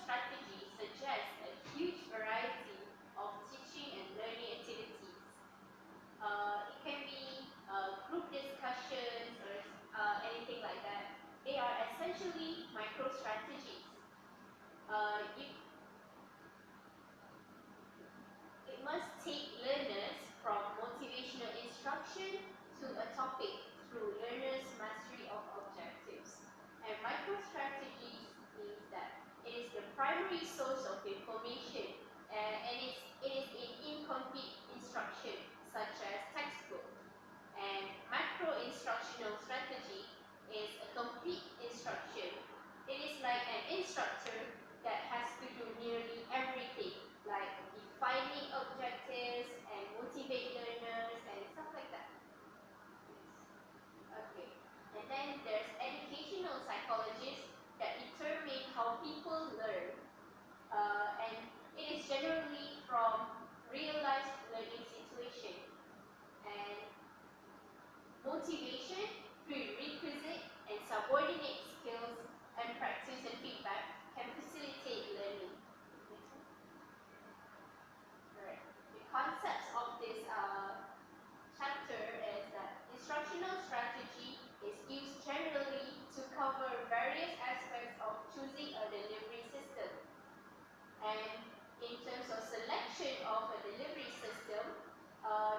strategy suggests a huge variety of teaching and learning activities. It can be group discussions or anything like that. They are essentially micro-strategies. It must take learners from motivational instruction to a topic through learners' mastery of objectives. And micro-strategies means that it is the primary source of information and it is in incomplete instruction such as textbook. And macro-instructional strategy is a complete instruction. It is like an instructor that has to do nearly everything, like defining objectives and motivate learners and stuff like that. Okay. And then there's educational psychologists that determine how people learn. And it is generally from real-life learning situation. And motivation, prerequisite, and subordinate skills and practice and feedback can facilitate learning. Alright. The concepts of this chapter is that instructional strategy is used generally to cover various aspects of choosing a delivery system. And in terms of selection of a delivery system,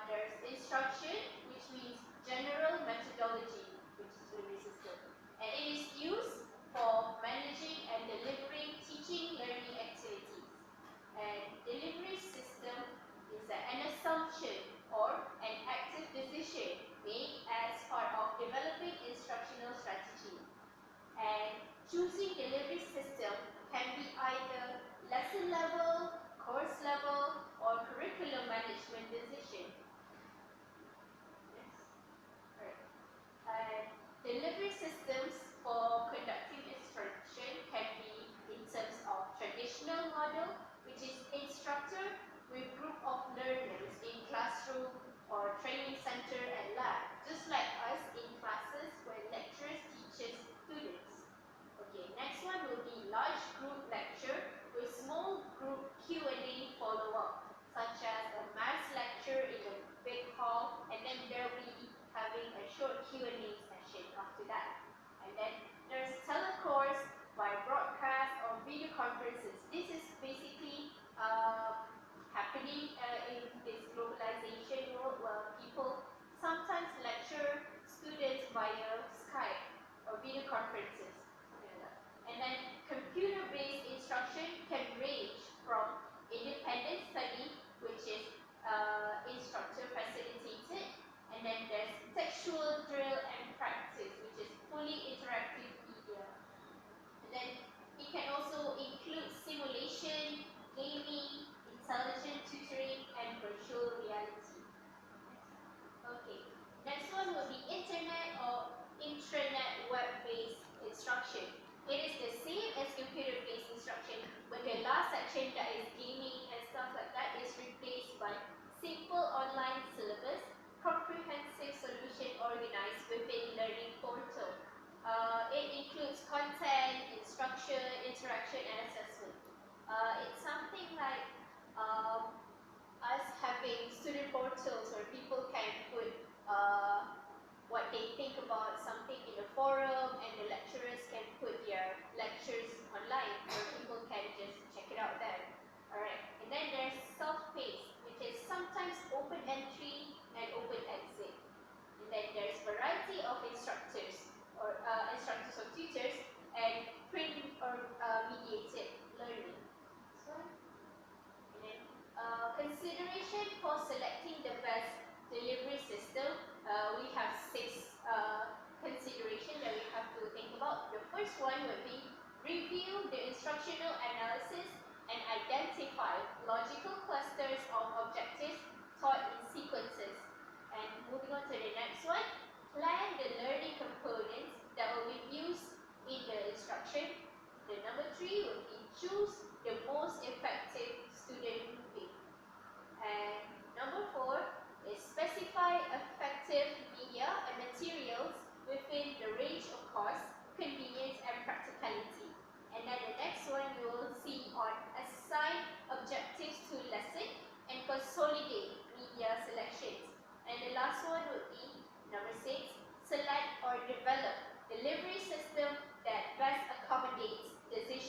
there's instruction, which means general methodology, which is delivery system. And it is used for managing and delivering teaching learning activities. And delivery system is an assumption or an active decision made as part of developing instructional strategy. And choosing delivery system can be either lesson level, course level, or curriculum management decision. Yes. Right. Delivery systems for conducting instruction can be in terms of traditional model, which is instructor with group of learners in classroom or training center and lab, just like us in classes when lecturers teaches students. Okay, next one will be large group lecture with small group Q&A follow-up, such as a mass lecture in a big hall, and then there will be having a short Q&A session after that. And then there's telecourse by broadcast or video conferences. This is basically happening in this globalization world where people sometimes lecture students via Skype or video conferences. And then computer-based instruction can range from independent study, which is instructor facilitated, and then there's textual drill and practice, which is fully interactive media. And then it can also include simulation, gaming, intelligent tutoring, and virtual reality. Okay, next one will be internet or intranet web-based instruction. It is the same as computer-based instruction, but the last section that is gaming and stuff like that is replaced by simple online syllabus, comprehensive solution organized within learning portal. It includes content, instruction, interaction, and assessment. It's something like us having student portals where people can put what they think about something in the forum, and the lecturers can put their lectures online where people can just check it out there. Alright, and then there's self-paced, which is sometimes open entry and open exit. And then there's variety of instructors or instructors or tutors, and print or mediated learning. And then consideration for selecting the best delivery system, we have 6 considerations that we have to think about. The first one would be review the instructional analysis and identify logical clusters of objectives taught in sequences. And moving on to the next one, plan the learning components that will be used in the instruction. The number 3 would be choose the most effective student grouping. And number 4 is specify effective media and materials within the range of cost, convenience, and practicality. And then the next one, you will see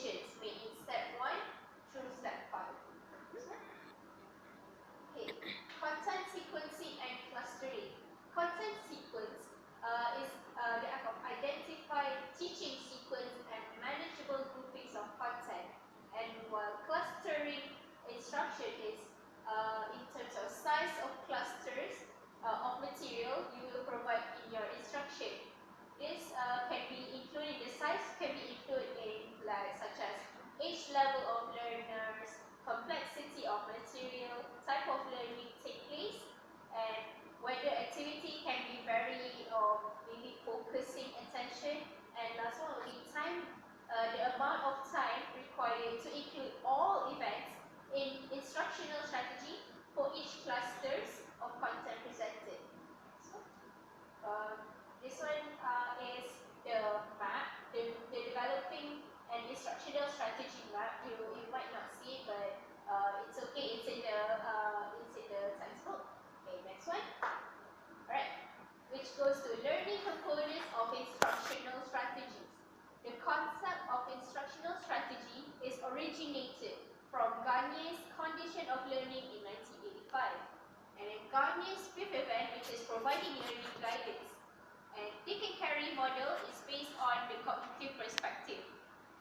decisions made in step 1 through step 5. Okay, content sequencing and clustering. Content sequence is the act of identifying teaching sequence and manageable groupings of content. And while clustering instruction is in terms of size of clusters of material you will provide in your instruction. This can be included, the size can be included in like such as age level of learners, complexity of material, type of learning take place, and whether activity can be very maybe focusing attention, and last one will be time, the amount of time required to include all events in instructional strategy for each clusters of content presented. So, this one is the map, the developing an instructional strategy map. You might not see it, but it's okay. It's in the textbook. Okay, next one. Alright, which goes to learning components of instructional strategies. The concept of instructional strategy is originated from Garnier's Condition of Learning in 1985, and in Garnier's fifth event, which is providing learning guidance. And Dick and Carrey model is based on the cognitive perspective.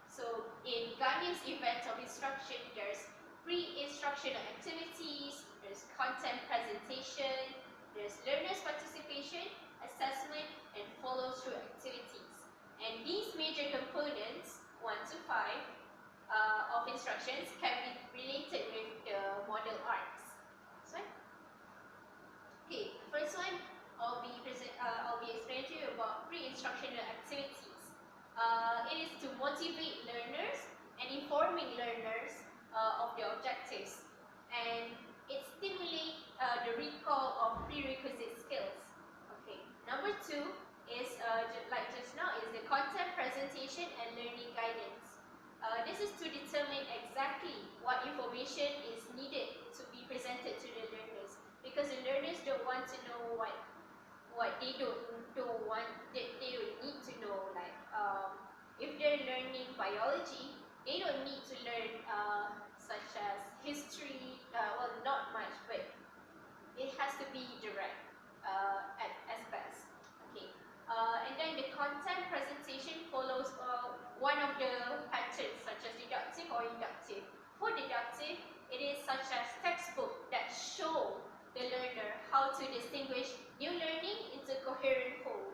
So in Garnier's event of instruction, there's pre-instructional activities, there's content presentation, there's learners participation, assessment, and follow-through activities. And these major components, 1 to 5, of instructions can be related with the model arcs. So, okay, first one I'll be explaining to you about pre-instructional activities. It is to motivate learners and informing learners of the objectives, and it stimulates the recall of prerequisite skills. Okay, number 2 is like just now is the content presentation and learning guidance. This is to determine exactly what information is needed to be presented to the learners, because the learners don't want to know what they don't want, that they don't need to know. Like if they're learning biology, they don't need to learn such as history. Well, not much, but it has to be direct as best. Okay, and then the content presentation follows one of the patterns, such as deductive or inductive. For deductive, it is such as textbook that show the learner how to distinguish new learning into coherent whole.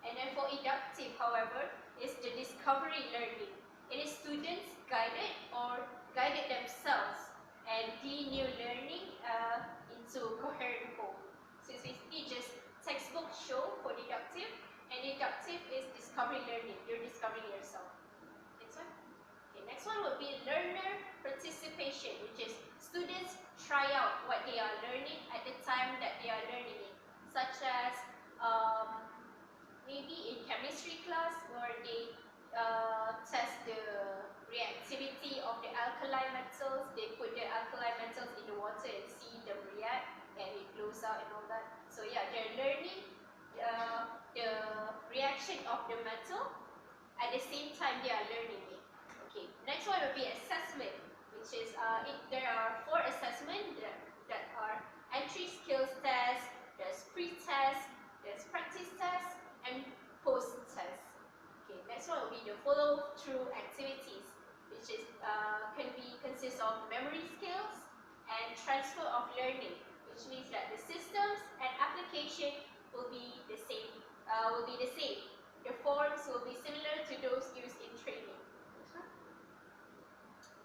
And then for inductive, however, is the discovery learning. It is students guided or guided themselves and glean new learning into coherent whole. So it's basically just textbook show for deductive, and inductive is discovery learning. You're discovering yourself. Next one. Okay, next one would be learner participation, which is students try out what they are learning at the time that they are learning it, such as maybe in chemistry class where they test the reactivity of the alkali metals. They put the alkali metals in the water and see them react, and it blows out and all that. So yeah, they're learning the reaction of the metal at the same time they are learning it. Okay, next one will be assessment, which is there are 4 assessments that are entry skills test, there's pre-test, there's practice test, and post-test. Okay, next one will be the follow-through activities, which is consists of memory skills and transfer of learning, which means that the systems and application will be the same. The forms will be similar to those used in training.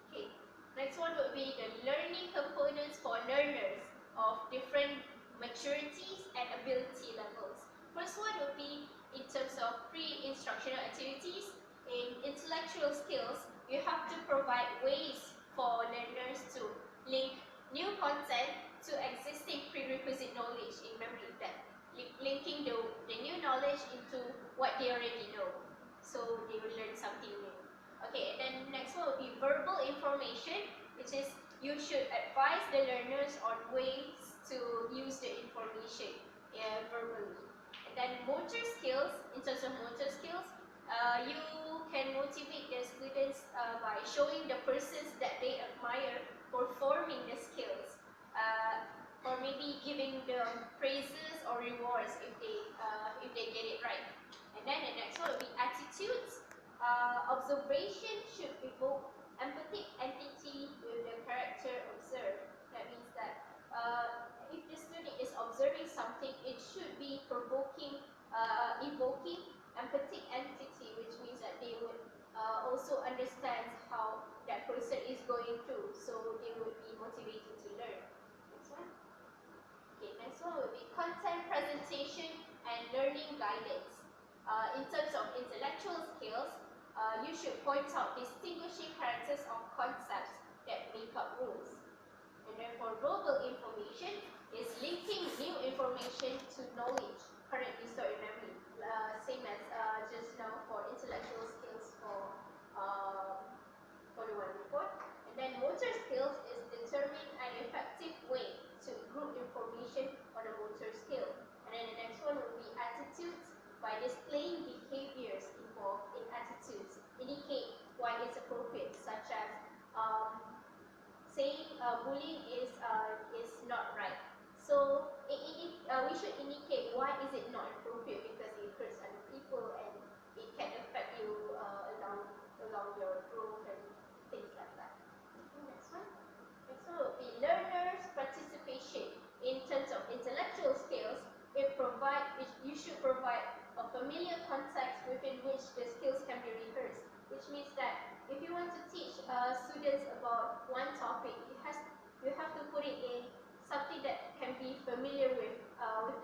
Okay, next one would be the learning components for learners of different maturities and ability levels. First one would be in terms of pre-instructional activities. In intellectual skills, you have to provide ways for learners to link new content to existing prerequisite knowledge in memory depth, linking the new knowledge into what they already know, so they will learn something new. Okay, and then next one will be verbal information, which is you should advise the learners on ways to use the information verbally. And then motor skills, in terms of motor skills, you can motivate the students by showing the persons that they admire performing the skills, or maybe giving them praises or rewards if they get it right. And then the next one will be attitudes. Observation should evoke empathic entity with the character observed. That means that if the student is observing something, it should be evoking empathic entity, which means that they would also understand how that person is going through, so they would be motivated to learn. Next one. Okay, next one will be content presentation and learning guidance. In terms of intellectual skills, you should point out distinguishing characters of concepts that make up rules. And then for verbal information, is linking new information to knowledge, currently stored in memory. Same as just now for intellectual skills for the one before. And then motor skills is determine an effective way to group information on a motor skill. And then the next one will be attitudes. By displaying behaviors involved in attitudes, indicate why it's appropriate, such as saying bullying is not right. So we should indicate why is it not appropriate, because it hurts other people and it can affect you along your growth and things like that. Next one. Next one will be learners' participation. In terms of intellectual skills, you should provide a familiar context within which the skills can be rehearsed, which means that if you want to teach students about one topic, you have to put it in something that can be familiar with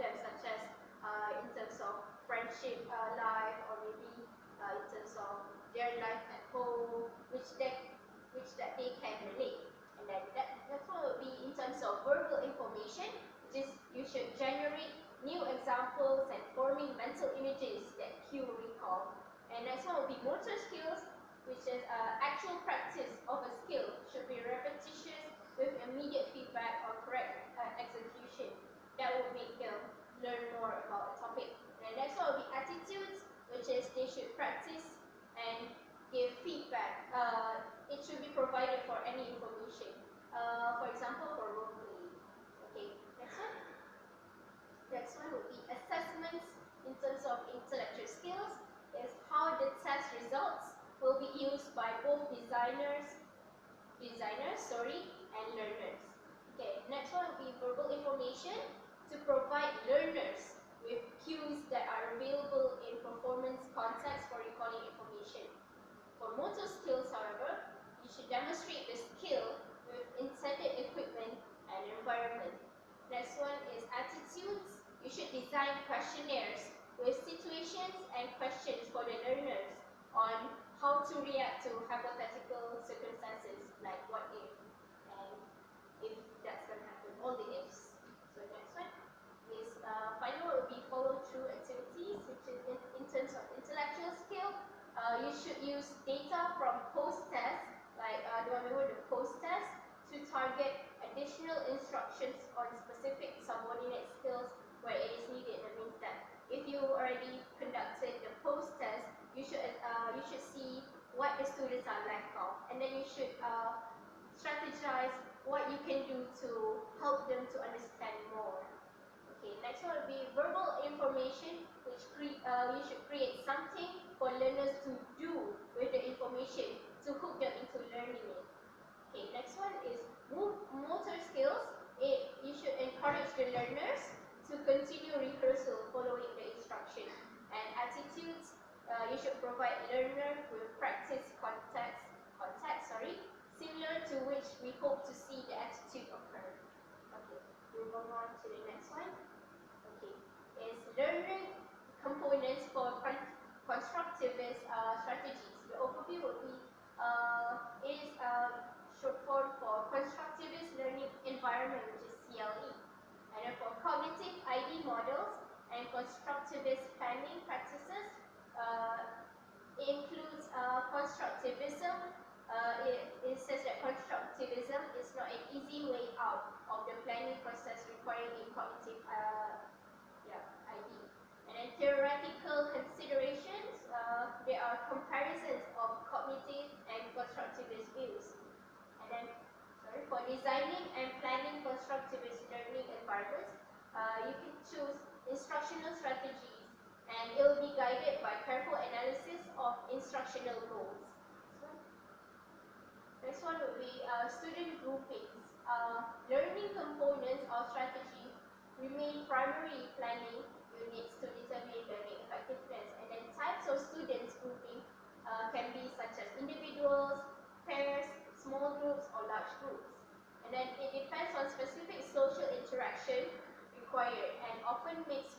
them, such as in terms of friendship life, or maybe in terms of their life at home, which that they can relate. And then that's what will be in terms of verbal information, which is you should generate new examples and forming mental images that cue recall. And next one will be motor skills, which is actual practice of a skill should be repetitious with immediate feedback or correct execution. That will make them learn more about a topic. And next one will be attitudes, which is they should practice and give feedback. It should be provided for any information. For example, for role playing. Okay, next one. Next one will be assessments in terms of intellectual skills, is how the test results will be used by both designers, and learners. Okay, next one will be verbal information to provide learners with cues that are available in performance context for recalling information. For motor skills, however, you should demonstrate the skill with intended equipment and environment. Next one is attitudes. You should design questionnaires with situations and questions for the learners on how to react to hypothetical circumstances, like what if, and if that's going to happen, all the ifs. So next one is final will be follow through activities, which is in terms of intellectual skill. You should use data from post-test, like the one before, the post-test, to target additional instructions on specific subordinate skills where it is needed. That means that if you already conducted the post-test, you should see what the students are lack of, and then you should strategize what you can do to help them to understand more. Okay, next one will be verbal information, which you should create something for learners to do with the information to hook them into learning it. Okay, next one is motor skills. You should encourage the learners to continue rehearsal following the instruction. And attitudes, you should provide learner with practice context, similar to which we hope to see the attitude occur. Okay, we'll move on to the next one. Okay, is learning components for constructivist strategies. The overview will be short form for constructivist learning environment, which is CLE. And then for cognitive ID models and constructivist planning practices, it includes constructivism. It says that constructivism is not an easy way out of the planning process requiring a cognitive ID. And then theoretical considerations, there are comparisons of cognitive and constructivist For designing and planning constructivist learning environments, you can choose instructional strategies, and it will be guided by careful analysis of instructional goals. Next one would be student groupings. Learning components or strategy remain primary planning units to determine learning effectiveness. And then types of students grouping can be such as individuals, pairs, small groups, or large groups. And then it depends on specific social interaction required and often makes